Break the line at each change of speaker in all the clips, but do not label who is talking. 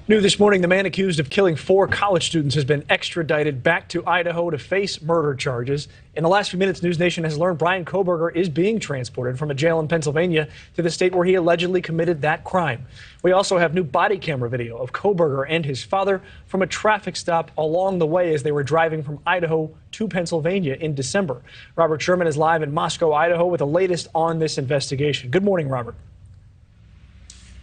New this morning, the man accused of killing 4 college students has been extradited back to Idaho to face murder charges. In the last few minutes, NewsNation has learned Bryan Kohberger is being transported from a jail in Pennsylvania to the state where he allegedly committed that crime. We also have new body camera video of Kohberger and his father from a traffic stop along the way as they were driving from Idaho to Pennsylvania in December. Robert Sherman is live in Moscow, Idaho with the latest on this investigation. Good morning, Robert.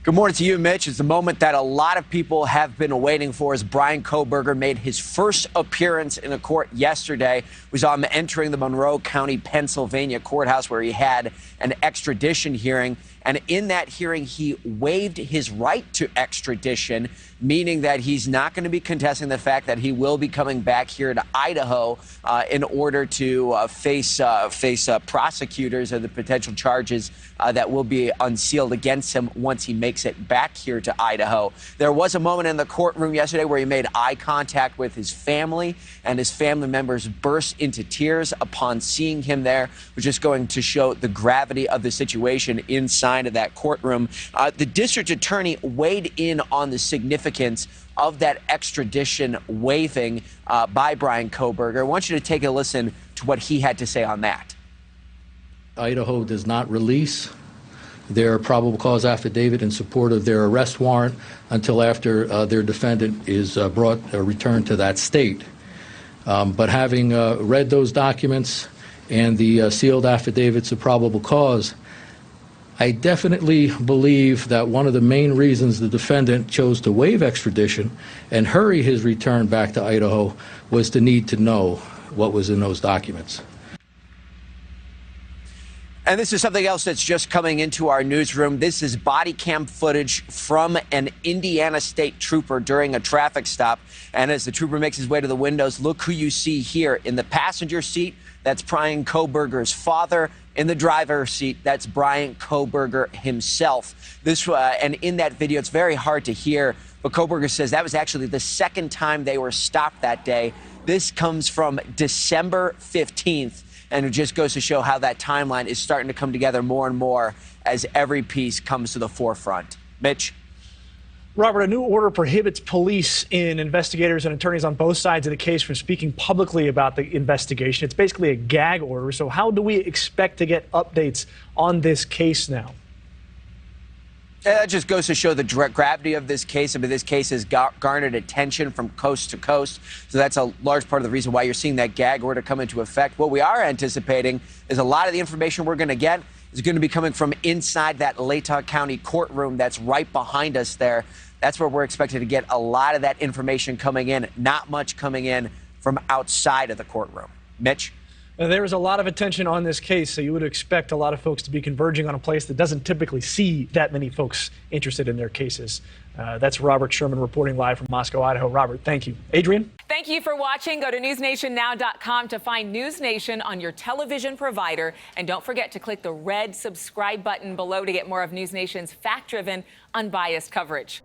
Good morning to you, Mitch. It's the moment that a lot of people have been waiting for as Bryan Kohberger made his first appearance in a court yesterday. We saw him entering the Monroe County, Pennsylvania courthouse where he had an extradition hearing. And in that hearing, he waived his right to extradition, meaning that he's not going to be contesting the fact that he will be coming back here to Idaho in order to face prosecutors and the potential charges that will be unsealed against him once he makes it back here to Idaho. There was a moment in the courtroom yesterday where he made eye contact with his family, and his family members burst into tears upon seeing him there, which is going to show the gravity of the situation inside of that courtroom. The district attorney weighed in on the significance of that extradition waiving by Bryan Kohberger. I want you to take a listen to what he had to say on that.
Idaho does not release their probable cause affidavit in support of their arrest warrant until after their defendant is returned to that state. But having read those documents and the sealed affidavits of probable cause, I definitely believe that one of the main reasons the defendant chose to waive extradition and hurry his return back to Idaho was the need to know what was in those documents.
And this is something else that's just coming into our newsroom. This is body cam footage from an Indiana state trooper during a traffic stop. And as the trooper makes his way to the windows, look who you see here. In the passenger seat, that's Bryan Kohberger's father. In the driver's seat, that's Bryan Kohberger himself. And in that video, it's very hard to hear, but Kohberger says that was actually the second time they were stopped that day. This comes from December 15th. And it just goes to show how that timeline is starting to come together more and more as every piece comes to the forefront. Mitch?
Robert, a new order prohibits police and investigators and attorneys on both sides of the case from speaking publicly about the investigation. It's basically a gag order. So how do we expect to get updates on this case now?
That just goes to show the gravity of this case. I mean, this case has garnered attention from coast to coast. So that's a large part of the reason why you're seeing that gag order come into effect. What we are anticipating is a lot of the information we're going to get is going to be coming from inside that Latah County courtroom that's right behind us there. That's where we're expected to get a lot of that information coming in, not much coming in from outside of the courtroom. Mitch?
There is a lot of attention on this case, so you would expect a lot of folks to be converging on a place that doesn't typically see that many folks interested in their cases. That's Robert Sherman reporting live from Moscow, Idaho. Robert, thank you. Adrienne?
Thank you for watching. Go to newsnationnow.com to find NewsNation on your television provider. And don't forget to click the red subscribe button below to get more of NewsNation's fact-driven, unbiased coverage.